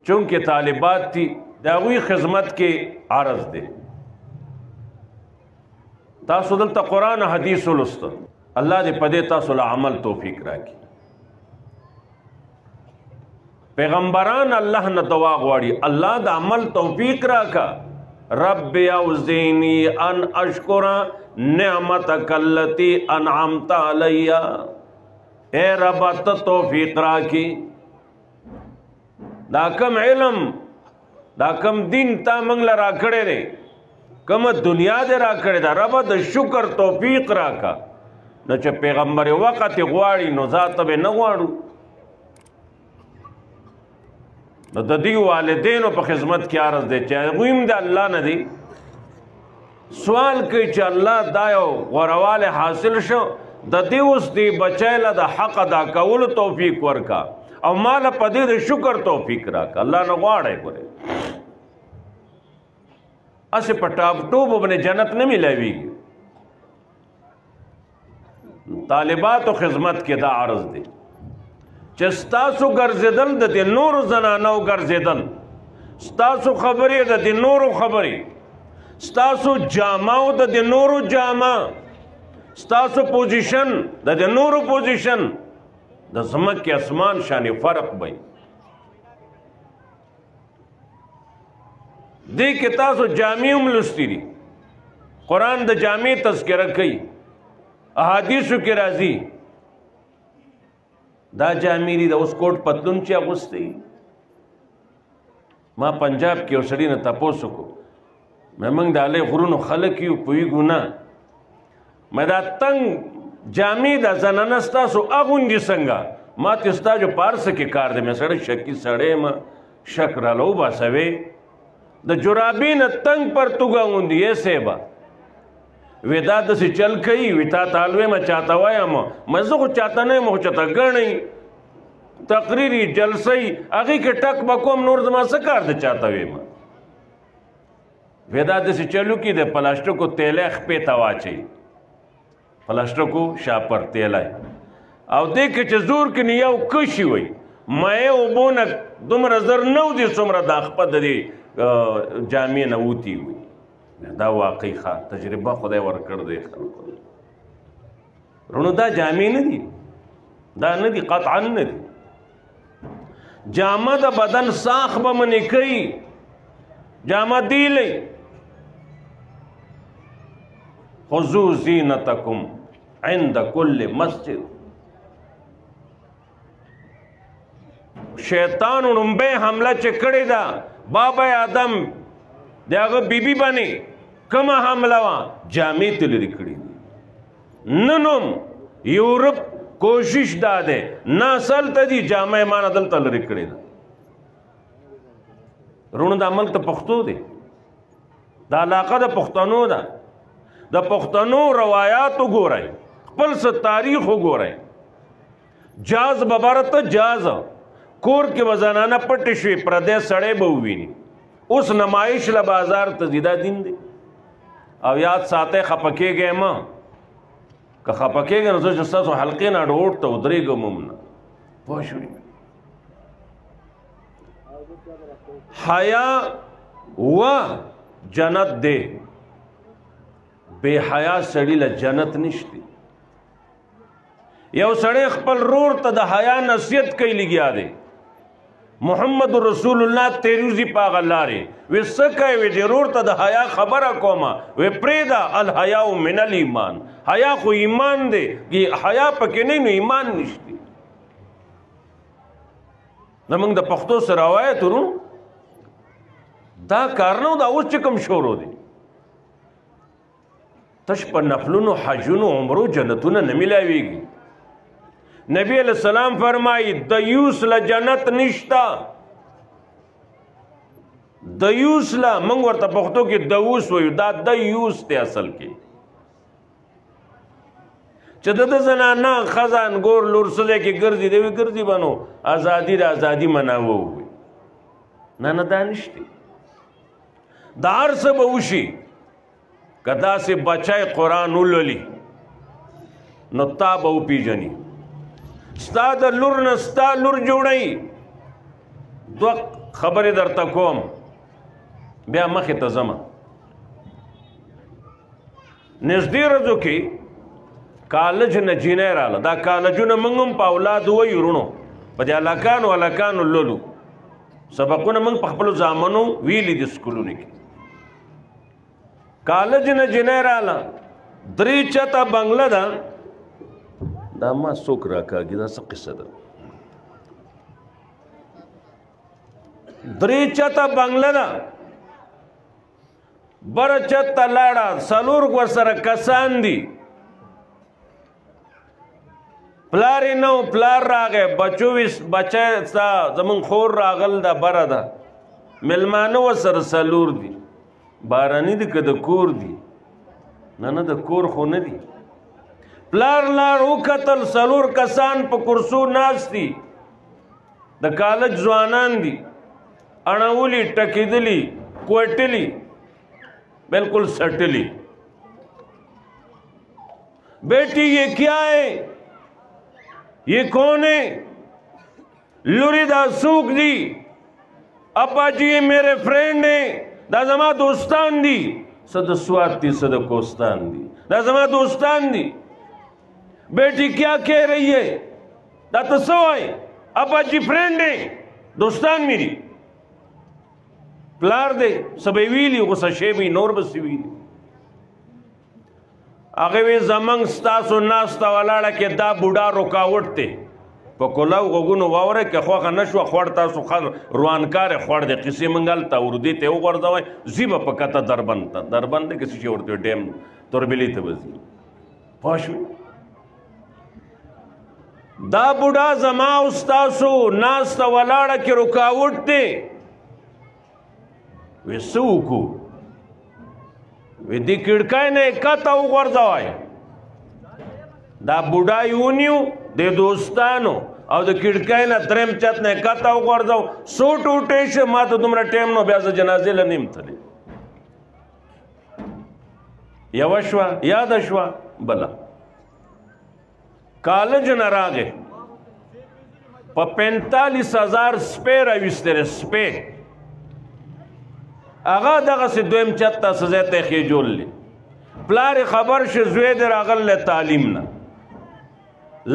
چونکہ طالبات تھی داغوی خدمت کے عرض دے تاسو دلتا قرآن حدیث لست اللہ دے پدے تاسو عمل توفیق راکی پیغمبران اللہ نہ دعا غواړي اللہ دا عمل توفیق راکا رب اوزینی ان اشکر نعمتک اللتی انعمت علی اے رب تا توفیق راکی دا کم علم دا کم دین تا منگل راکڑے دے کم دنیا دے راکڑے دا رب دا شکر توفیق راکا نو چه پیغمبر وقت غواړي نو ذات به نه غواړو نو د دې والدینو په خدمت کې عرض دی چې هغوی هم د الله نه دي سوال کوي چې الله دا یو غوروالی حاصل شو د دې اوس دې بچی له د حق ادا کولو توفیق ورکا او ما له په دې د شکر توفیق راکا الله نه غواړی ګورې اسې په ټاپ ټوپ باندې جنت نه میلاویږي طالباتو خدمت کې دا عرض دی چې ستاسو ګرځېدل د دې نورو زنانو ګرځېدل ستاسو خبرې د دې نورو خبرې ستاسو جامو د دې نورو جامه ستاسو پوزیشن د دې نورو پوزیشن د ځمکې اسمان شانې فرق وي دې کې تاسو جامې هم لوستي دي قرآن د جامې تذکره کوي احادیثو کې راځي دا جامې دي د اوس کوټ پتلون چې اغوستی ما پنجاب کې یو سړي نه تپوس وکړو موږ د هلې غرونو خلک یو پوهېږو نه مې دا تنګ جامې د زنانه ستاسو اغوندي څنګه ما ته ستا جو پارسه کې کار دی مې سړی شکي سړی یم شک راله وباسوې د جرابې نه تنګ پرتوګ اغوندي یې صیبه وی دا دسی چل کئی وی تا تالوی ما چاہتا وایا ما مزو خو چاہتا نہیں ما خو چاہتا گرنی تقریری جلسی اگی کے ٹک بکوم نور زمان سکار دے چاہتا وی ما وی دا دسی چلو کی دے پلاشٹو کو تیلے خپے توا چاہی پلاشٹو کو شاپر تیلے او دیکھ چه زور کنی یو کشی وی مائے او بونک دم رزر نو دی سمرا دا خپا دی جامعی نووتی وی دا واقعی خواه تجربه خدای ورکړ دی خلکو رونو دا جامې نه دي دا نه دي قطعا نه دي جامه د بدن ساخ به منې کوي جامه دیلی خذوا زینتکم عند کل مسجد شیطان رنبه حمله چې کړې ده بابا آدم د هغه بیبي باندې کومه حمله وه جامې ته لرې کړي دي نن هم یورپ کوشش دا دی نسل ته دي جامه ما نه دلته لرې کړې ده رونو دا ملک ته پښتو دی دا علاقه د پښتنو ده د پښتنو روایات وګورئ خپل څه تاریخ وګورئ جاز ببرته جاز کور کې به زنانه پټې شوې پردی سړی به وویني اوس نمائش له بازار ته زیده دین دی او یاد ساته خپه کېږئ مه که خپه کېږئ نو زه چې ستاسو حلقې نه ډوډ ته ودرېږم هم نه پوه شوې حیا و جنت دی بے حیا سړي له جنت نشتی یو سړی خپل رور ته د حیا نصیحت کوي لګیا دی محمد رسول الله تیروزی پاغ لارې وی سکه وی ضرور ته د حیا خبره کومه وی پریدا الحیا من الایمان حیا خو ایمان دی کی حیا پکې نه نو ایمان نشتی زمونږ د پښتو سره روایت ورو دا کار نه دا اوس چې کوم شروع دی تش په نفلونو حجونو عمرو جنتونه نه ملاویږي نبی علیہ السلام فرمائی دیوس لا جنت نشتا دیوس لا منگ ورطا پختو کی دوس ویو دا دیوس تے اصل کی چه دا زنانا خزان گور لور سلے کی گردی دیوی گردی بنو آزادی دا آزادی مناوو ہوئی نانا دا نشتی دار سے بوشی کدا سے بچائے قرآن اولولی نو تا بو پی جنی ستا د لور نه ستا لور جوړی خبرې درته کوم بیا مخې ته ځمه نږدې ورځو کې کالج نه جینۍ راله دا کالجونه موږ هم په اولاد وایو وروڼو په دې هلکانو لولو سبقونه موږ په خپلو زامنو ویلي دي سکولونو کې کالج نه جینۍ راله 3 چته بنګله ده دا ما څوک راکاږي دا څه قصه ده 3 چته بنګله ده بره چت ته لاړه 4 ورسره کسان دي پلار یې نه و پلار راغی بچی ستا زمونږ خور راغل ده بره ده میلمانه ورسره 4 دي باراني دي که د کور دي نه د کور خو نه دي پلار لار وکتل 4 کسان په کرسو ناست دي د کالج ځوانان دي اړولي ټکېدلي کوټلي बिल्कुल सटली बेटी ये क्या है ये कौन है लुरिदा सूख दी अब्बा जी ये मेरे फ्रेंड है दाजमा दोस्तान दी सद स्वाति सद कोस्तान दी दाजमा दोस्तान दी बेटी क्या कह रही है दाता सो है अब्बा जी फ्रेंड है दोस्तान मेरी پلار دی سبې ویلي غوسه شوي نور به څه ویلي هغې وی زموږ ستاسو ناسته ولاړه کې دا بوډا رکاوټ دی په کلاو غوږونو واوره کې خوښه نه شوه خوړ تاسو روانکار خوړ دی قصې موږ هلته اردو ته وغورځوئ ځي به په کته دربند ته دربند دی که څه شي ورته ډیم توربیلي ته به ځي پوه شوې دا بوډا زما او ستاسو ناسته ولاړه کې رکاوټ دی وی سوکو وی دی کڑکای نه کتا وغورځوئ دا بوډا یونیو د دوستانو او د کړکۍ نه دریم چت نه کتا وغورځو سو ټوټې شه ما ته دومره ټایم نو بیا زه جنازې له نیم تللی یوه شوه یاده شوه بله کالج نه راغې په 45,000 سپی راویستلې سپی هغه دغسې دویم چت ته څه ځای ته یې خېجوللې پلار یې خبر شه زوی دې راغلی تعلیم نه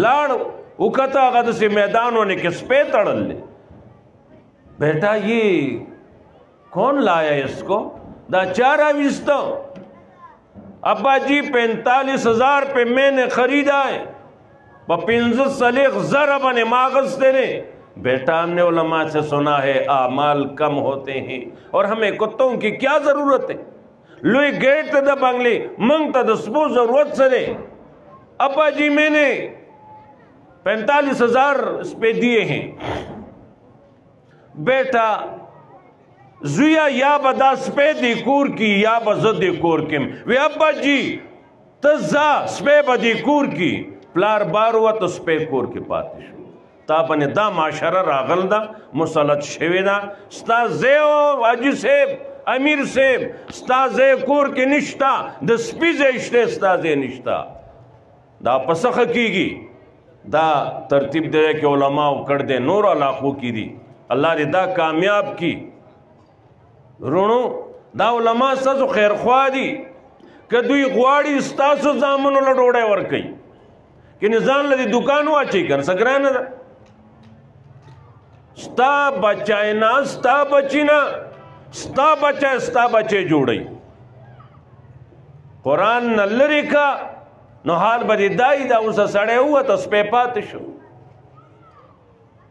لاړ وکته هغه داسې میدانونه کې سپی تړلې بیٹا یہ کون لایا اس کو دا چا راویستا ابا جی 45,000 पे मैंने खरीदा है 15,000 बने मागज तेरे बेटा हमने उलमा से सुना है आमाल कम होते हैं और हमें कुत्तों की क्या जरूरत है लुई गेट द बंगले मंगता दसबो जरूरत से दे अब्बा जी मैंने 45,000 इस पे दिए हैं बेटा जुया या बदा स्पे दी कूर की या बजद कूर किम वे अब्बा जी तजा स्पे बदी कूर की प्लार बार हुआ तो स्पे कूर के पातिश तापने दा माशरा रागल दा मुसलत शेवेदा स्ता जेओ वाजी सेब अमीर सेब स्ता जे कूर के निश्ता द स्पी जे इश्ते स्ता जे निश्ता दा पसख कीगी दा तरतीब दे के उलमा कर दे नूर अलाखों की दी अल्लाह ने दा कामयाब की रुणो दा उलमा ستاسو خیر خوا دي که دوی غواړي ستاسو زامنو له ډوډۍ ورکوي کنې ځان له دې دوکان واچوي که نه څه ګرانه ده ستا بچی نه ستا بچی نه ستا بچی ستا بچی جوړوي قرآن نه لرې که نو حال به دې دای دا اوسه سړی ووته سپی پاتې شو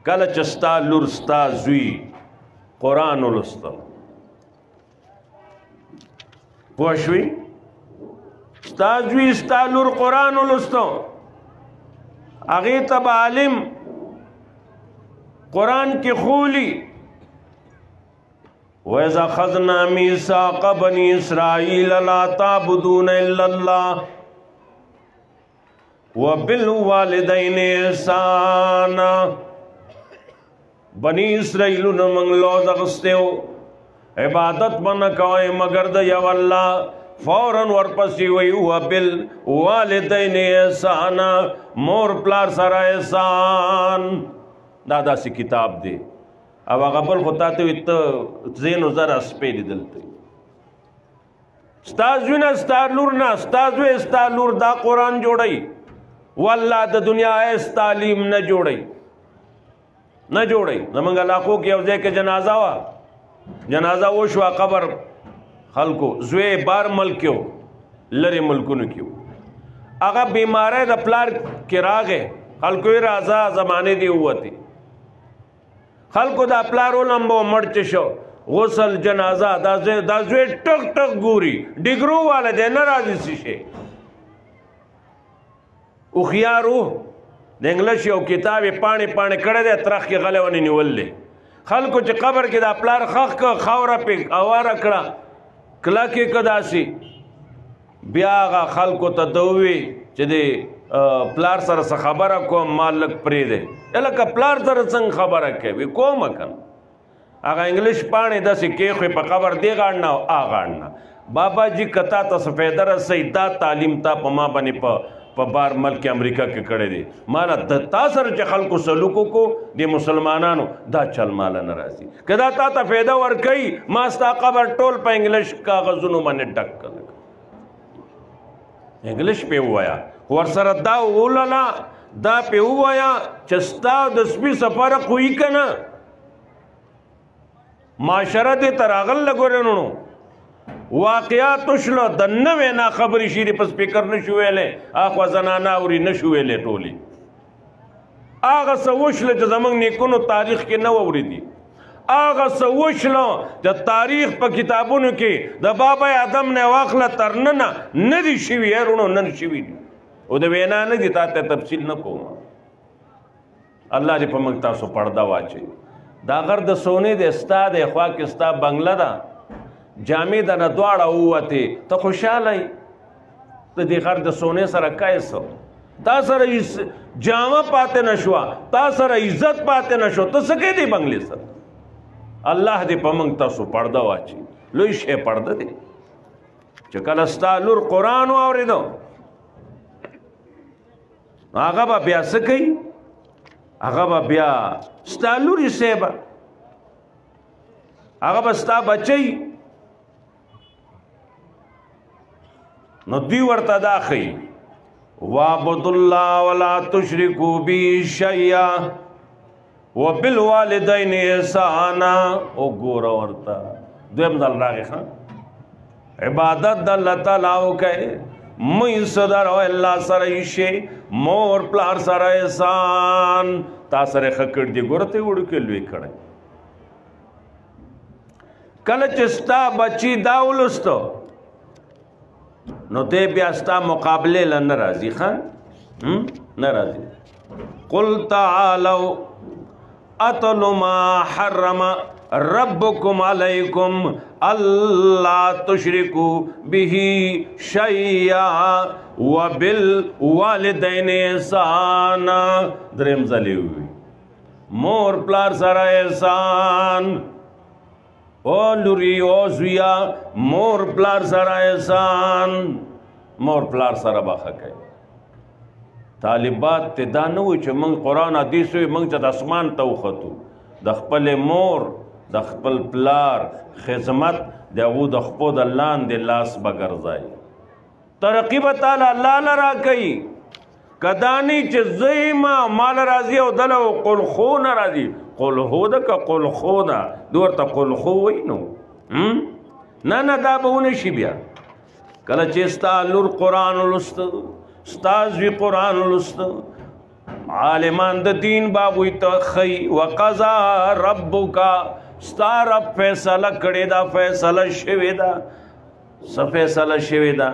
کله چې ستا لور ستا زوی قرآن ولسته پوه شوي ستا زوی ستا لور قرآن ولسته هغې ته به عالم قرآن کې خولي وَإِذْ أَخَذْنَا مِيثَاقَ بَنِي إِسْرَائِيلَ لَا تَعْبُدُونَ إِلَّا اللَّهَ وَبِالْوَالِدَيْنِ إِحْسَانًا بنی اسرائیلو نے منگ لوز اغستے ہو عبادت بنا کوئے مگر دا یو اللہ فوراً ورپسی وی ہوا بالوالدین احسانا مور پلار سر احسان دادا سی کتاب دے او هغه بل خو تا ته وي ته زینو زره سپی لیدل ته ستا زوی نه ستا لور نه ستا زوی ستا لور دا قرآن جوړوي والله د دنیا ایس تعلیم نه جوړوي زمونږ علاقو کې یو ځای کې جنازه وه جنازه وشوه قبر خلکو زوی بار ملک کې و لرې ملکونو کې و هغه بیماری د پلار کې راغی خلکو یې راځه زمانې دی ووتې خلکو دا پلار ولمبو مړ شو غسل جنازه دا زوی ټک ټک ګوري ډیګرو والا دی نه راځي څه شی هوښیار و د انګلیش یو کتاب یې پاڼې پاڼې کړی دی ترخ کې غلی ونې نیولې خلکو چې قبر کې دا پلار خښ کړه خاوره پې اواره کړه کلکې که داسې بیا هغه خلکو ته ده ووي چې د پلار سره څه خبره کوم ما لږ پرېږدی لکه پلار سره څنګه خبره کوي کومه که نه هغه انګلیش پاڼې داسې کېښوې په قبر دې غاړ نه او غاړ نه بابا جي که تا ته څه فایده رسوي دا تعلیم تا په ما باندې په بار ملک امریکا کې کړی دی ماله تا سره چې خلکو سلوک وکړو د مسلمانانو دا چل ماله نه راځي که دا تا ته فایده ورکوي ما ستا قبر ټول په انګلیش کاغذونو باندې ډک کړه انګلیش پې ووایه ورسره دا وولله دا پې ووایه چې ستا د سپي څه فرق وي که نه معاشره دې ته راغله ګورې نو واقعات شلو د نوې نا خبرې شي په سپیکر نه شو ویلی اخوا زنانه اوري نه شو ویلی ټولې هغه څه وشله چې زموږ نیکونو تاریخ کې نه واورېدي هغه څه وشله د تاریخ په کتابونو کې د بابا آدم نه واخله تر ننه نه دي شوي یارونو نن شوي دي او د وینا نه دي تا ته تفصیل نه کوم الله دې په موږ تاسو پرده واچوي دا غر د سونې د ستا د خوا کې ستا بنګله ده جامې د نه دواړه ووتې ته خوشحاله یې ته دې غر د سونې سره کایسو تا سره جامه پاتې نه شوه تا سره عزت پاتې نه شو ته څه کوې دې بنګلې سره الله دې په موږ تاسو پرده واچي لوی شی پرده دی چې کله ستا لور قرآن واورېدو هغه به بیا څه کوي هغه به بیا ستا لورې صیبه هغه به ستا بچی نو دوی ورته دا ښیي وَاعْبُدُوا اللَّهَ وَلَا تُشْرِكُوا بِهِ شَيْئًا وَبِالْوَالِدَيْنِ إِحْسَانًا وګوره ورته دویم ځل راغی ښه عبادت د الله تعالی وکړئ مې صدر او الله سره یې مور پلار سره احسان تا سره ښه کړ دي ګوره ته یې وړوکی لوی کړی کله چې ستا بچي دا ولوستو نو دی بیا ستا مقابلې له نه راځي ښه نه راځي قل تعالوا اتل ما حرم ربكم عليكم الا تشركوا به شيئا وبالوالدين احسانا دریم ځلې وي مور پلار سره احسان او لوري او زویا مور پلار سره احسان مور پلار سره بخښه کوي طالبات ته دا نه وي چې موږ قرآن حدیث وي موږ چې د اسمان ته وختو د خپلې مور د خپل پلار خدمت د هغو د خپو د لاندې لاس به ګرځوي ترقي به تعالی الله له راکوي که دا نه چې زه یمه ما له راځي او دله قل خو نه راځي قل هو ده که قل خو ده دو ورته قل خو وایي نو نه دا به ونه شي بیا کله چې ستا لور قرآن لوسته ستا زوی قرآن لوسته عالمان د دین بابوی ته ښیي وقضا ربک ستا رب فیصله کړې ده فیصله شوې ده څه فیصله شوې ده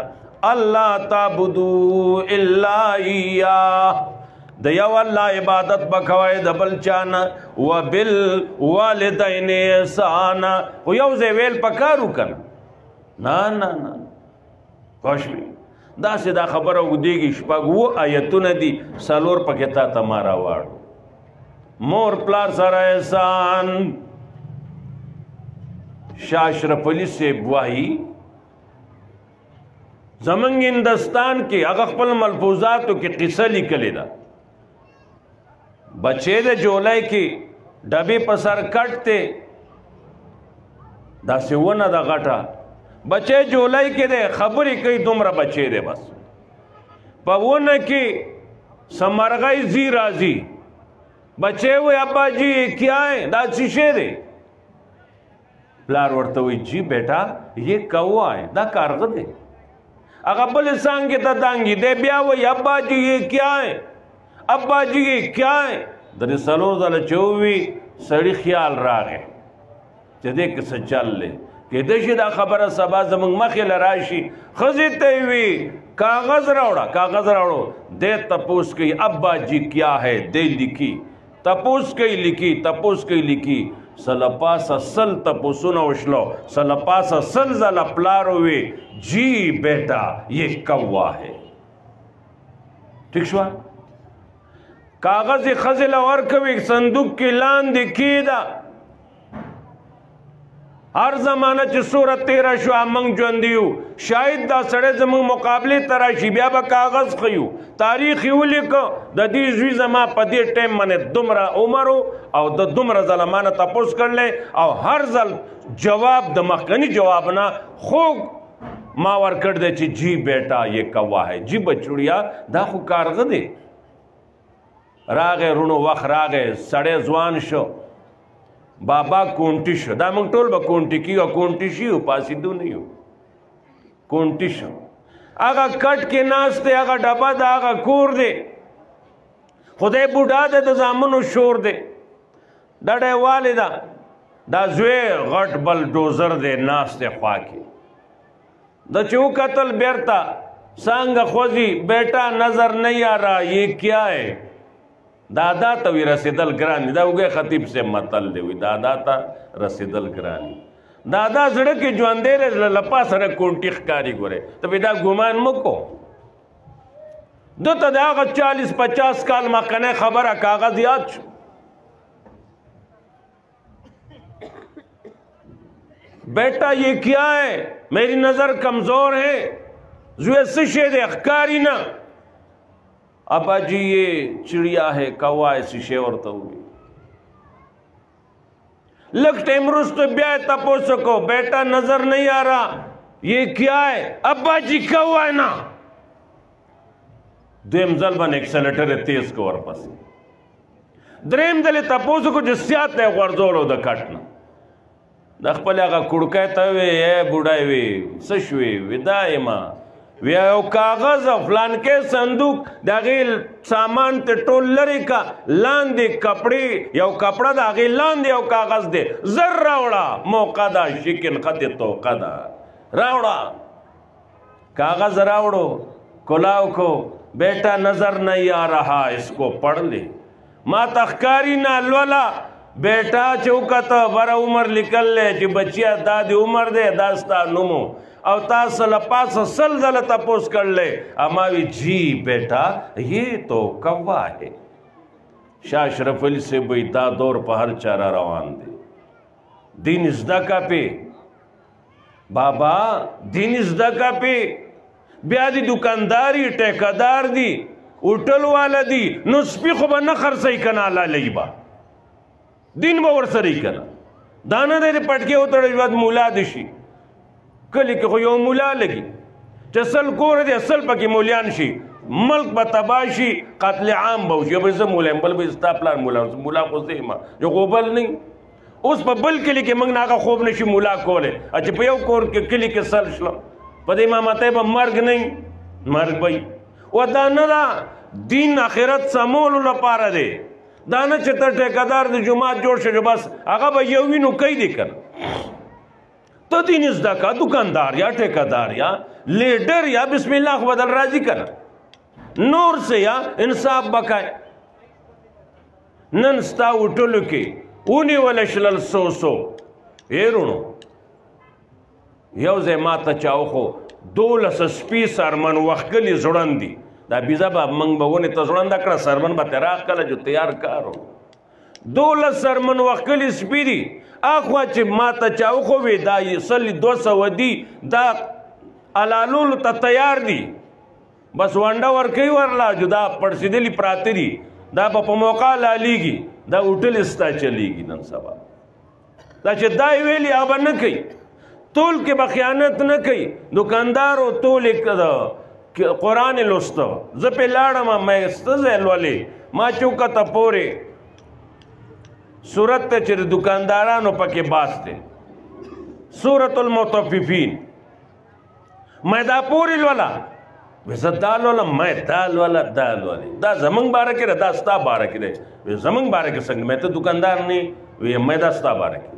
الله تعبدو الا ایاه د یو الله عبادت به کوئ د بل چا نه وبالوالدین احسانا خو یو ځای ویل پکار وکړه نه خوشوي داسې دا خبره اوږدېږي شپږ اووه آیتونه دي څلور پکې تا ته ما راواړو مور پلار سره احسان شاه اشرف علي صاحب وایي زمونږ هندوستان کې هغه خپل ملفوظاتو کې قصه لیکلې ده بچې د جولای کې ډبې په سر کټ دی داسې ونه ده غټه بچی جولای کې دی خبرې کوي دومره بچی دی بس په ونه کې سمرغی زی راځي بچے ہوئے ابا جی یہ کیا ہے دا شیشے دے پلار ورته وی جی بیٹا یہ کوا ہے دا کارغ دے اگا بل سانگی تا دانگی دے بیا وی ابا جی یہ کیا ہے ابا جی یہ کیا ہے در سلور دل چووی سڑی خیال راگے چه دے کس چل لے کہ دشی دا خبر سبا زمان مخیل راشی خزی تیوی کاغذ راوڑا دے تپوس کی ابا جی کیا ہے دے لکھی تپوس کئی لکی سلپاسا سل تپوسونا وشلو سلپاسا سل زل پلاروی جی بیٹا یہ کوا ہے ٹھیک شوا کاغذ خزل ورکوی صندوق کی لاندی کی دا ہر زمانہ چی صورت تیرہ شو منگ جوندیو شاید دا سڑے زمان مقابلے تراشی بیا با کاغذ خیو تاریخی ہو لکو دا دی زوی زمان پا دی ٹیم منے دمرا عمرو او دا دمرا ظلمانہ تپوس کر لے او ہر ظل جواب دا مخکنی جوابنا خوب ماور کر دے چی جی بیٹا یہ کوا ہے جی بچوڑیا دا خو کارغ دے راگے رونو وقت راگے سڑے زوان شو بابا کونٹی شو دا منگ ٹول با کونٹی کیو کونٹی شیو پاسی دو نیو کونٹی شو آگا کٹ کے ناس دے آگا ڈبا دا آگا کور دے خودے بوڑا دے دا زامنو شور دے دا ڈے والدہ دا زوے غٹ بل ڈوزر دے ناس دے خواکی دا چو قتل بیرتا سانگا خوزی بیٹا نظر نہیں آ رہا یہ کیا ہے دادا تا وی رسیدل گرانی دا ہوگئے خطیب سے مطل دے ہوئی دادا تا رسیدل گرانی دادا زڑکی جو اندیر لپا سر کونٹی خکاری گورے تو بیدا گمان مکو دو تا دا آگا 40-50 کال مکنے خبرہ کاغذ یاد شو بیٹا یہ کیا ہے میری نظر کمزور ہے زوے سشے دے اخکاری نا ابا جی یہ چڑیا ہے کوا ایسی شیور تو ہوئی لگت امروز تو بیائے تپو سکو بیٹا نظر نہیں آ رہا یہ کیا ہے ابا جی کوا ہے نا دویم ظلمن ایکسیلیٹر تیز کو ورپس دریم دلی تپو سکو جسیات ہے غرزولو دا کٹنا دخ پلی آگا کڑکای تاوی اے بوڑای وی سشوی وی دائما وی او کاغذ فلان کے صندوق داغیل سامان تے ٹول لری کا لاندی کپڑی یو کپڑا داغیل لاندی او کاغذ دے زر راوڑا موقع دا شکن خط توقع دا راوڑا کاغذ راوڑو کلاو کو بیٹا نظر نہیں آ رہا اس کو پڑھ لے ما تخکاری نا الولا بیٹا چوکتا برا عمر لکل لے چی بچیا دادی عمر دے داستا نمو او تاس لپاس سلزل تپوس کر لے اماوی جی بیٹا یہ تو کوا ہے شاہ اشرف علی سے بھئی دا دور پا ہر چارہ روان دے دین ازدکا پہ بابا دین ازدکا پہ بیادی دکانداری ٹیکادار دی اٹھل والا دی نسپی خوبا نخر سی کنالا لیبا دین باور سری کنا دانا دے پٹکے ہوتا رجوات مولا دشی کلی کہ خو یو مولا لگی چسل کور دے اصل پاکی مولیان شی ملک با تباشی قتل عام باوشی اب اسے مولا بل بھی استاپلار مولا خو زیما جو خوبل نہیں اس پا بل کلی کہ منگ ناکا خوب نشی مولا کولے اچھا پا یو کور کلی کہ سل شلو پا دے امام طیبہ مرگ نہیں مرگ بھئی و دانا دا دین آخرت سامولو لپارا دے دانا چتا ٹیکادار دے جماعت جوڑ شا جو بس آقا با یوی نو کئی دے کر تو دین ازدہ کا دکاندار یا ٹیکادار یا لیڈر یا بسم اللہ بدل راضی کر نور سے یا انصاف بکائے ننستا اٹھلو کی اونی ولشلل سو اے رونو یوزے ماتا چاو خو دولس سپی سرمن وقلی زڑن دی دا بیزا با منگ بگونی تا زڑن دا کرا سرمن با تیراغ کلا جو تیار کارو دولس سرمن وقلی سپی دی آخوا چی ماتا چاو خوی دا سلی 200 دی دا علالولو تا تیار دی بس وانڈا ورکی ورلا جو دا پرسیدلی پراتی دی دا پا موقع لالی گی دا هوټل ستا چلیږي نن سبا دا چې دا یې ویلي هغه به نه کوي تول کې به خیانت نه کوي دکاندار او تول یې قرآن یې لوسته زه پې لاړم مې سته ځای لولې ما چوکته پورې صورت ته چې د دکاندارانو پکې باس دی سورة المطففین میں دا پوری لولا ویسا دا لولا میں دا لولا دا لولی دا زمنگ بارہ کی رہا دا ستا بارہ کی رہا زمنگ بارہ کی سنگ میں تو دکاندار نہیں میں دا ستا بارہ کی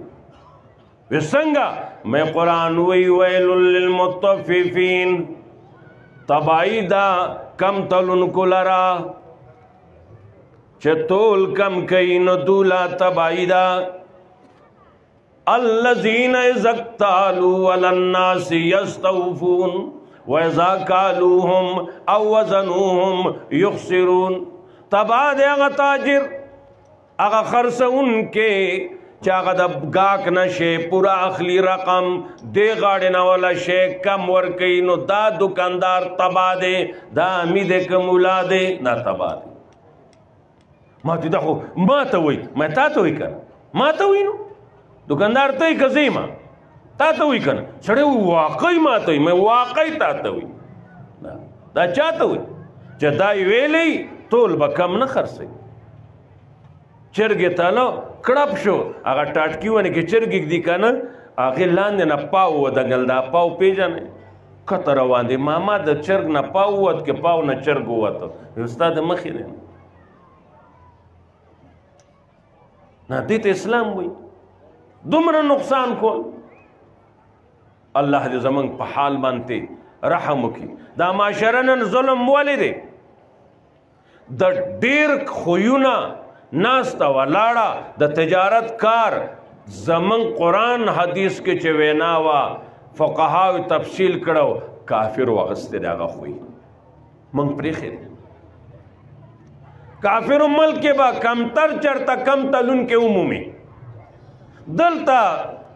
وی سنگا میں قرآن وی ویل للمطففین تبائی دا کم تلن کو لرا چه تول کم کئی ندولا تبائی دا الذین اذا اکتالوا علی الناس یستوفون وَإِذَا كَالُوهُمْ أَوْ وَزَنُوهُمْ يُخْسِرُونَ تبا دے اغا تاجر اغا خرس ان کے چاگا دا گاک نشے پورا اخلی رقم دے غاڑنا والا شے کم ورکی نو دا دکاندار تبا دے دا امید کمولا دے نا تبا دے ما تی دا خو ما تاوئی میں تا تاوئی کر ما تاوئی نو دکاندار تاوئی کزیما تا تاوئی کر چھڑے واقعی ما تاوئی میں واقعی تا تاوئی دا چا تاوئی چا دائی ویلی تول با کم نخر سی چرگی تالو کڑپ شو اگر ٹاٹکیوانی که چرگی دی کانا آخی لاندی نا پاو ودنگل دا پاو پیجانے کتا روان دی ماما دا چرگ نا پاو ود که پاو نا چرگ ودتا استاد مخی دین نا دیت اسلام ہوئی دمرا نقصان کول اللہ دی زمان پا حال بانتے رحمو کی دا معاشرنن ظلم والی دے دا دیر خویونا ناستا ولاڑا دا تجارت کار زمان قرآن حدیث کے چویناوا فقہاوی تفصیل کرو کافر وغستے داغا خوی منگ پریخی دے کافر ملک کے با کمتر چرتا کم تلون کے عمومی دلتا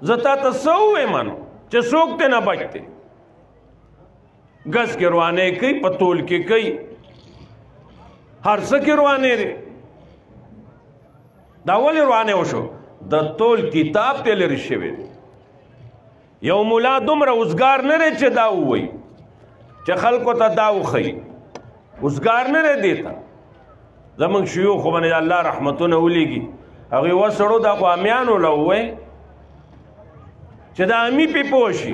زتا تسوئے مانو چه سوکتے نہ بچتے گز کے روانے کئی پتول کے کئی ہر سکی روانے رے دا ولی روانے ہوشو دا تول کتاب تیلے رشے وے یو مولا دمرا ازگار نرے چه داو ہوئی چه خلقو تا داو خی ازگار نرے دیتا زمان شیوخ بنی اللہ رحمتو نولی گی اگی وسڑو دا خو امیانو لووے چه دا امی پی پوشی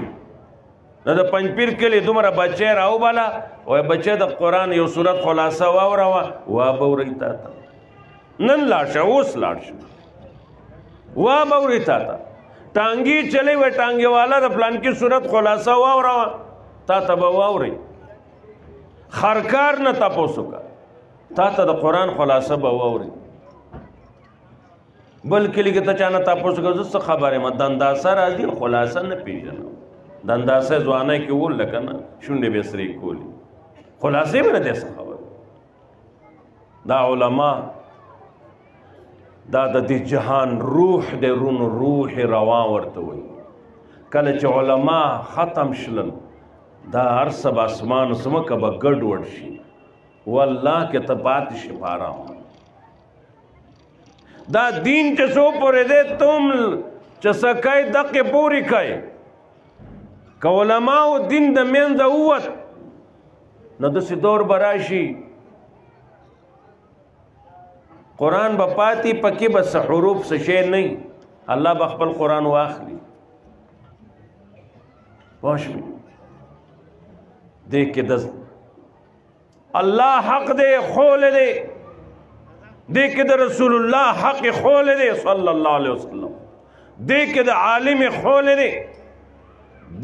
نا دا پنجپیر کلی دومرا بچے راو بالا وی بچے دا قرآن یو صورت خلاصہ واو روا وابو ریتا تا نن لاشا اوس لاشا وابو ریتا تا ٹانگی چلے وی ٹانگی والا دا پلان کی صورت خلاصہ واو روا تا تا با واو ری خرکار نا تا پوسو کا تا تا دا قرآن خلاصہ با واو ری بلکہ لگے تا چانا تاپوس کا زست خبر ہے ما دنداسہ رازی خلاصہ نہ پیجنا دنداسہ زوانے کی وہ لکنا شنڈے بیسری کولی خلاصے میں نہ دیسا خبر دا علماء دا دی جہان روح دے رون روح روان ورتوئی کلچ علماء ختم شلن دا عرصب اسمان سمکہ با گڑ ورشی واللہ کے تبات شپارا ہوں دا دین چه سو پوری دے تم چه سکای دق پوری کئی که علماء دین دا مین دا اوت نا دسی دور براشی قرآن با پاتی پکی بس حروف سشے نہیں اللہ بخبل قرآن واخلی واشمی دیکھ کے دست اللہ حق دے خول دے دیکھ کے دا رسول اللہ حق خول دے صلی اللہ علیہ وسلم دیکھ کے دا عالم خول دے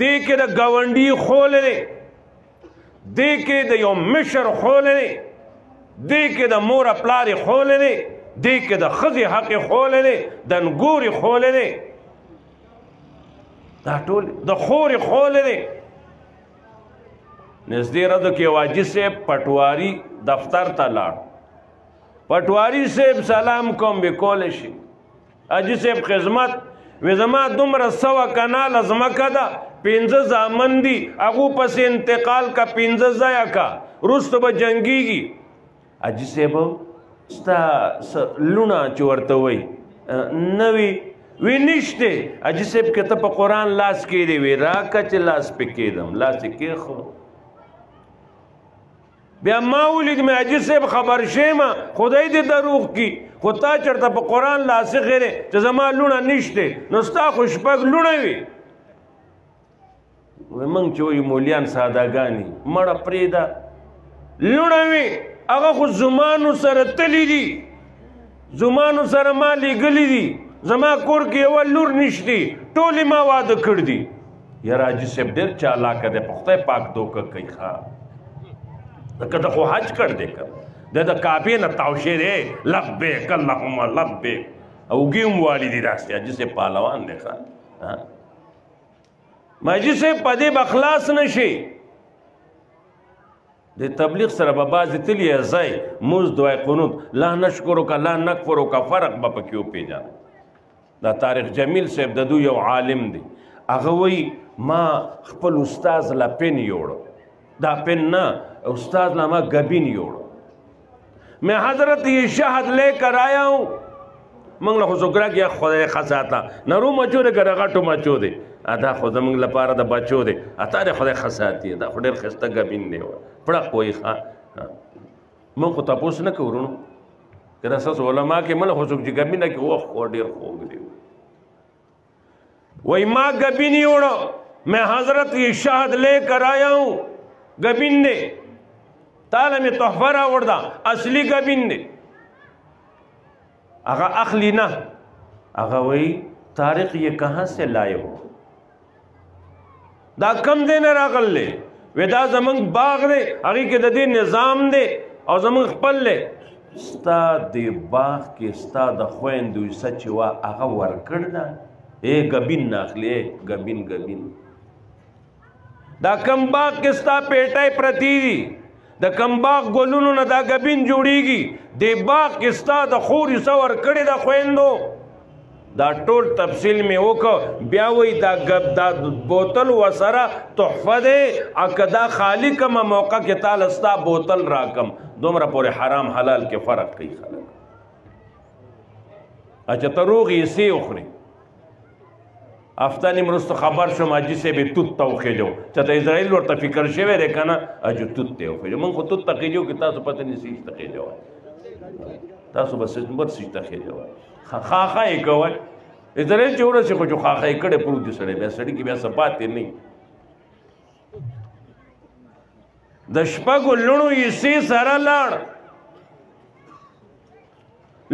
دیکھ کے دا گونڈی خول دے دیکھ کے دا یو مشر خول دے دیکھ کے دا مور اپلار خول دے دیکھ کے دا خزی حق خول دے دا نگور خول دے دا خور خول دے نزدی ردو کی واجی سے پٹواری دفتر تا لار پٹواری سیب سلام کوم بکولشی اجی سیب خدمت وزما دمر سوا کنال ازمکا دا پینز زامن دی اگو پس انتقال کا پینز زیا کا رست با جنگی گی اجی سیب ستا لونه چې ورته وایي نه وي وی نشته حاجي صاحب که ته په قرآن لاس کېدې وي راکه چې لاس پې کېدم لاس یې کېښود بیا ما ولید مې حاجي صاحب خبر شیمه خدای دې دروغ کي خو تا چېرته په قرآن لاسې خیرې چې زما لونه نشته نو ستا خو شپږ لونه وي موږ چې وایو مولیان سادهګانې مړه پرېږده لونه وي هغه خو زمانو سره تللی دي زمانو سره ما لیږلي دي زما کور کې یوه لور نشتی ټولې ما واده کړ دي یاره حاجي صاحب ډېر چالاکه دی په خدای پاک دوکه کوي ښه ځکه ته خو حج کړ دی که د کعبې نه تاو شوی دی لبیک اللهم لبیک اوږې هم والي دي داسې حاجي صاحب پهلوان دی ښه حاجي صاحب په دې به خلاص نه شي د تبلیغ سره به بعضې تلي ځای موز دعای قنوت لا نشکرک لا نکفرک فرق به پکې وپېژنئ دا طارق جمیل صاحب د دوی یو عالم دی هغه وایي ما خپل استاذ له پن یوړه دا پن نه استاذ له ما گبین یوړه میں حضرت یہ شہد لے کر آیا ہوں منگ له خو زګرا کې خدای خساتا نرو مچو دې ګره غټو مچو دې ادا خو زمنګ لپاره د بچو دې اته دې خدای خساتی دا خو ډېر خسته گبین دی پړه کوئی ښه مونږ خو تاسو نه کوو که اساس علما کې مله خو څوک چې ګبینه کې وخت خو ډېر خوږ دی وای ما گبین یوړو میں حضرت یہ شہد لے کر آیا ہوں گبین دے تاله میں تحفه راوړ دا اصلي گبین دے هغه اخلی نه هغه وای طارق یہ کہاں سے لائے ہو دا کم دے نه راغلی وی دا زمونږ باغ دی هغې کې د دې نظام دی او زمونږ خپل دی ستا د باغ کې ستا د خویندو حصه چې وه هغه ورکړ ده گبین نه اخلي گبین دا کم باغ کې ستا پیټی پرتی دي د کم باغ ګلونو نه دا گبین جوړیږي د باغ کې ستا د خور حصه ورکړې ده خویندو دا ټول تفصیل میں وکړه بیا وایي دا بوتل وسره تحفه دی که دا خالی کمه موقع کې تاله ستا بوتل راکم دومره پورې حرام حلال کې فرق کوي خلک اچھا ته روغ حصې وخورې هفته نیم وروسته خبر شوم حاجي صاحب یې توت ته وخېجو چېرته اسرائیل ورته فکر شوی دی که نه اجو توت ته یې وخېجو موږ خو توت ته خېجو که تاسو پته نه سیج ته خېجوئ تاسو به بد سیج ته خېجوئ خاخه یې کوئ اسرائیل چې ورسې خو چې خاخه یې کړی پروت دی سړی بیا سړي کې بیا څه پاتې نه د شپږو لوڼو حصې سره لاړ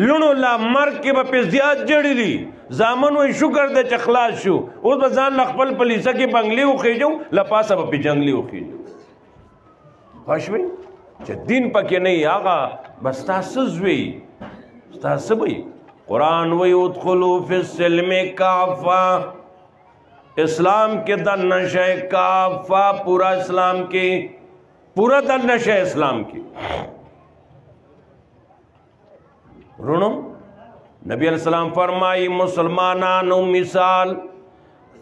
لوڼو لا مرګ کې به پې زیات جړلي زامن وایي شکر دی چې خلاص شو اوس به ځان له خپل په لیسه کې بنګلې وخېجو له پاسه به پې جنګلې وخېجو ښه شوې چې دین پکې نه وي هغه به ستا څه زوی ستا څه به قرآن وی ادخلوا فی السلم کافہ اسلام کے دن نشے کافہ پورا اسلام کی پورا دن نشے اسلام کی رونو نبی علیہ السلام فرمائی مسلمانانو مثال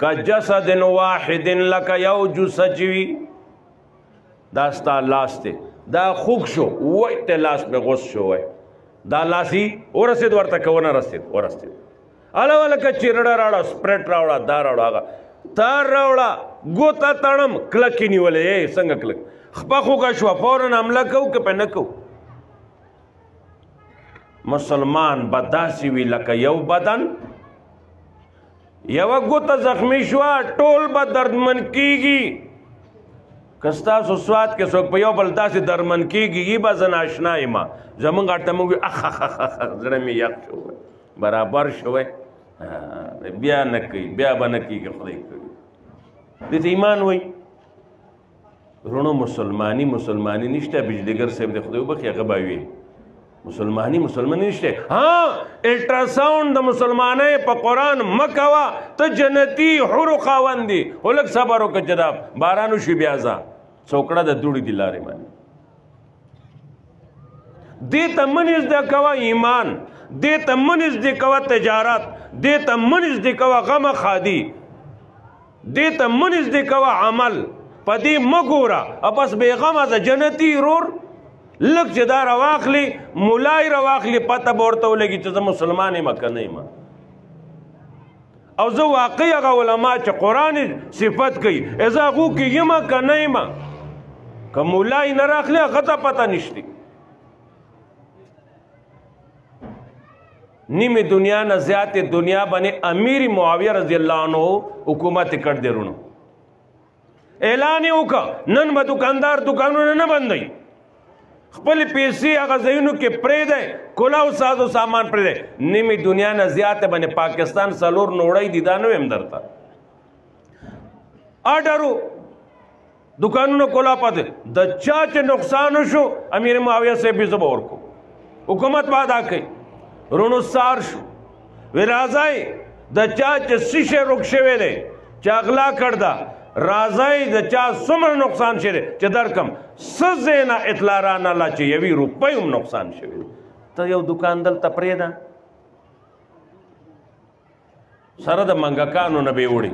کا جسد واحد لکا یو جسجوی داستا لاس تے دا خوک شو ویت لاس میں غص شو ہے دا لاسی ورسید ورته که ونه رسید ورسید اله ولکه چیرډه راوړه سپریټ راوړه دا راوړه هغه تار راوړه ګوته تړم کلکې نیولې څنګه کلک خپه خوږه شوه فورا حمله کوو که پې نه کوو مسلمان به داسې وي لکه یو بدن یوه ګوته زخمی شوه ټول به دردمن کیږي که ستاسو سواد کې څوک په یو بل داسې درمن کېږي به زه ناشنا یم زمونږ اړته موږ زړه مې یخ شوی برابر شوی بیا نه کوي بیا به نه کېږي خدای کوي دې ته ایمان وایي رونو مسلمانی نشته بجلیګر صاحب د خدای وبخي هغه به وي مسلمانی نشته ها الټراساؤنډ د مسلمانۍ په قرآن مه کوه ته جنتي حورو خاوند دي خو لږ صبر وکړه چې دا باران وشي بیا ځه څوکړه د دوړې دي لارې باندې دې ته مه نږدې کوه ایمان دې ته مه نږدې کوه تجارت دې ته مه نږدې کوه غمه خادي دې ته مه نږدې کوه عمل په دې مه ګوره بس بېغمه د جنتي رور لږ چې دا راواخلي مولای راواخلي پته به ورته ولګي چې زه مسلمان یم که نه یم او زه واقعي هغه علما چې قرآن صفت کوي زه هغو کې یم که نه یم که مولای نه راخلي هغه ته پته نشته نیمه دنیا نه زیات دنیا باندې امیر معاویه رضی الله عنه حکومت کړ دی رونو اعلان یې وکړه نن به دکاندار دکانونه نه بندوي خپل پیسې هغه ځایونو کې پرېږدی کلاو سازو سامان پرېږدی نیمې دنیا نه زیاته باندې پاکستان څلور نوړی دي دا نه ویم درته آډرو دکانونو کلا پاتې د چا چې نقصان وشو امیر معاویه صاحب یې زه به ورکو حکومت به ادا کوي رونو سار شو وی راځئ د چا چې څه شی روک شوی دی چې اغلا کړ ده راځئ د چا څومره نقصان شوی دی چې درکم څه ځای نه اطلاع رانله چې یوې روپۍ هم نقصان شوی دی ته یو دکان دلته پرېږده سره د منګکانو نه به یې وړي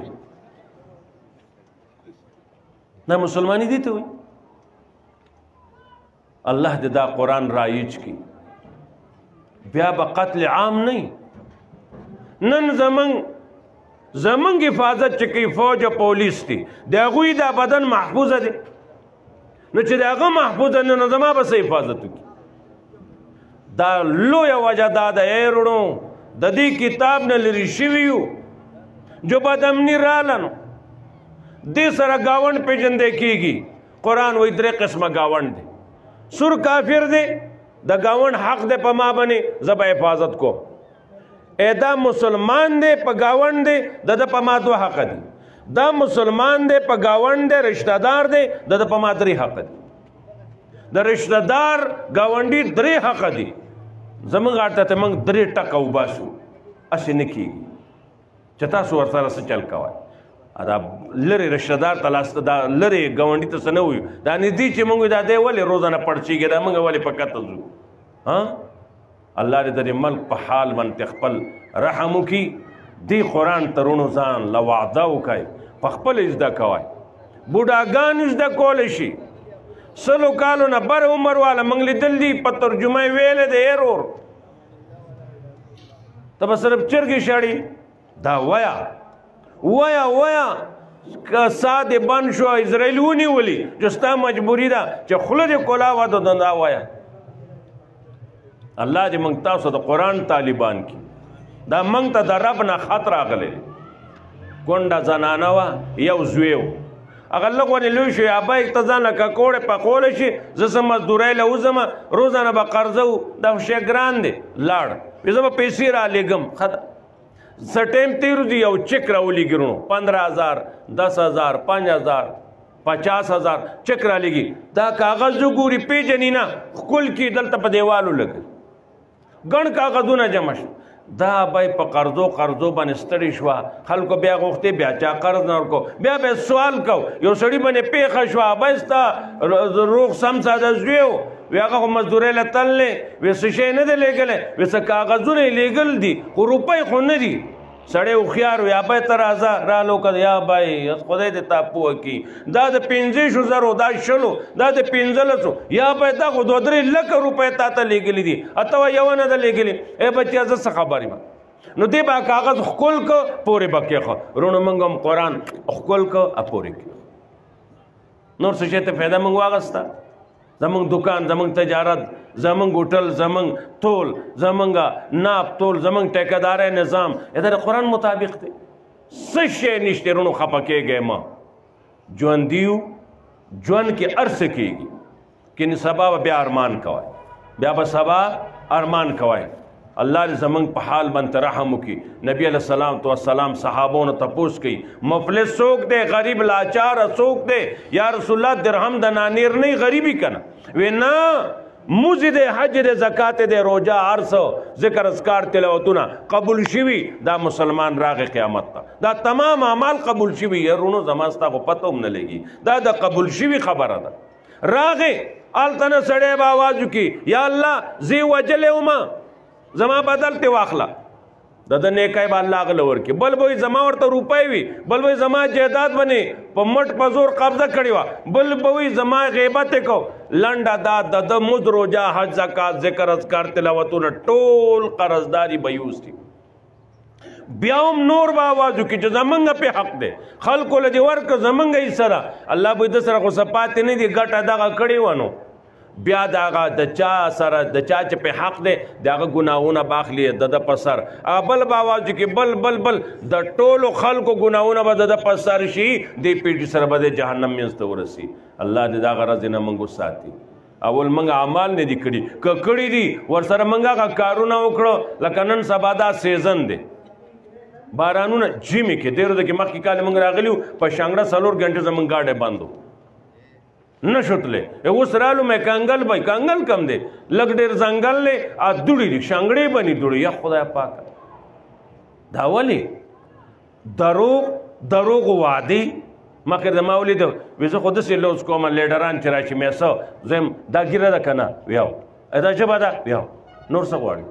دا مسلمانی دي ته وایي الله دې دا قرآن رایج کړي بیا به قتل عام نه نن زمونږ حفاظت چې کوي فوج او پولیس دي د هغوی دا بدن محفوظه دی نو چې د هغه محفوظه نه نو زما به څه حفاظت وکړي دا لویه وجه دا ده ای وروڼو د دې کتاب نه لرې شوي یو جو بدامني راله نو دې سره ګاونډ پېژندی کېږي قرآن وایي درې قسمه ګاونډ دی سور کافر دی د ګاونډ حق دی په ما باندې زه به حفاظت کوم دا مسلمان دی په ګاونډ دی د په ما دوه حق دي دا مسلمان دی په ګاونډ دی رشتہ دار دی د په ما درې حق دي د رشتہ دار ګاونډي درې حق دي زموږ اړته ته موږ درې ټکه وباسو هسې نه کېږي چې تاسو ورسره څه چل کوئ دا لرې رشتہ دار ته لاس دا لرې ګاونډي ته څه نه وایو دا نږدې چې موږ دا دی ولې روزانه پړچېږي دا موږ ولې په کته ځو الله دې د دې ملک په حال باندې خپل رحم وکړي دې قرآن ترونو ځان له وعده وکړئ په خپله زده کوئ بوډاګان زده کولی شي سلو کالو نه بر عمر والا موږ لیدل دي په ترجمه یې ویلی دی ایرور ته به صرف چرګې شړي دا ویه که سا دې بند شو اسرائیل ونیولي چې ستا مجبوري ده چې خوله دې کولاوه د دا ویه الله دې موږ تاسو د قرآن طالبان کی دا موږ ته د رب نه خط راغلی کونډه زنانه وه یو زوی و هغه لږ ونې لوی شو یا به ته ځان له ککوړې پخولی شي زه څه مزدورۍ له وځم روزانه به قرضه و دا خو شی ګران دی لاړ زه به پیسې رالیږم ښه ده څه ټایم تېر دي یو چک راولېږي رونو 15,000 10,000 5,000 50,000 چک رالیږي دا کاغذ جو ګوري پیژني نه ښکل کي دلته په دیوالو لګي ګڼ کاغذونه جمع شو دا بای په قرضو باندې ستړي شوه خلکو بیا غوښتې بیا چا قرض نه ورکو بیا به سوال کو یو سړي باندې پیښه شوه بای ستا روغ سم ساده زوی و وی هغه خو مزدورۍ له تللی وی څه شی نه دی لیږلی وی څه کاغذونه یې لیږل دي خو روپۍ خو نه دي سړی هوښیار وي یا بای ته راځه رالو که یا بای خدای دې تا پوه کړي دا د 50,000 دا 10 دا د 15 یا بای دا خو 2-3 لکه روپۍ تا ته لیږلي دي اته یوه نه ده لیږلي ای بچیا زه څه خبر یم نو دې به کاغذ ښکل که پورې به کېښه وروڼو موږ هم قرآن ښکل که پورې کړو نور څه شی ته فایده موږ واغسته زمونږ دکان زمونږ تجارت زمونږ هوټل زمونږ تول زمونږ ناپ تول زمونږ ټیکهدارۍ نظام دا د قرآن مطابق دی څه شی نشته رونو خفه کېږئ مه ژوندي یو ژوند کې هر څه کېږي کینې سبا به بیا ارمان کوئ بیا به سبا ارمان کوئ الله دې زمونږ په حال باندې رحم وکړي نبی علیه السلام صحابونو تپوس کوي مفلس څوک دی غریب لاچاره څوک دی یا رسول الله درهم د نانیر نه غریبي کنه وی نه موزې دی حج دی زکات دی روجه هر څه ذکر اذکار تلاوتونه قبول شوي دا مسلمان راغی قیامت ته دا تمام اعمال قبول شوي یارونو زما ستا خو پته هم نه لګي دا د قبول شوي خبره ده راغی هلته نه سړی به آواز وکړي یا الله زه یې وجلی ومه زما بدل ته واخله د د نیکای به الله هغه له ورکړي. بل به وي زما ورته روپۍ وي، بل به وي زما جایداد باندې په مټ په زور قبضه کړې وه، بل به وي زما غیبت یې کو. لنډه دا د مد روجا حج زکات ذکر اذکار تلاوتونه ټول قرضداري به یوسي. بیا هم نور به آواز وکړي چې زمونږ پې حق دی، خلکو له دې ورکړه زمونږ یې سره. الله به د سره خو څه پاتې نه دي، ګټه دغه کړې وه. نو بیا د هغه د چا سره د چا چې په حق دی د هغه ګناهونه به اخلي د په سر. بل به آواز وکړي بل بل بل د ټولو خلکو ګناهونه به د په سر شي، دې پیټي سره به د جهنم منځ ته ورسي. الله دې د هغه ورځې نه موږ وساتي. اول موږ اعمال نه دي کړي، که کړي دي ورسره موږ هغه کارونه وکړو. لکه نن سبا دا سیزن دی، بارانونه جیمې کې ډېرو د کې مخکې کال موږ راغلي وو، په شانګړه 4 غنټې زموږ ګاډی بند و، نه شتلی. اوس رالو مې کنګل به کنګل کم دی، لږ ډېر ځنګل دی، دوړې دي شانګړې به نه دوړې. یا خدای پاکه دا ولې دروغ وعدې. مخکې د ما ولیده وي زه خو داسې لوز کوم لیډران چې راشي مې څه زه یم دا ګیره ده که نه ویاو دا ژبه ده ویاو نور څه غواړي.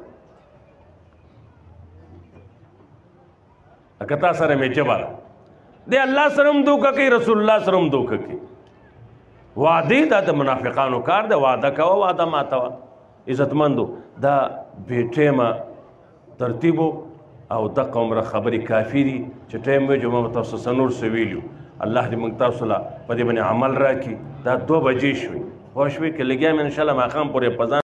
که تا سره مې ژبه ده دی الله سره هم دوکه کوي، رسول الله سره هم دوکه کوي. وعدې دا د منافقانو کار دی، وعده کوه وعده ماتوه. عزتمندو دا بې ټیمه ترتیبو او دقه عمره خبرې کافي دي چې ټایم وی جمعه تاسو څه نور څه ویلو. الله دې موږ تاسو له په دې باندې عمل راکړي. دا 2 بجې شوي پوه شوې، که لګیا مې انشاءالله ماښام پورې په ځان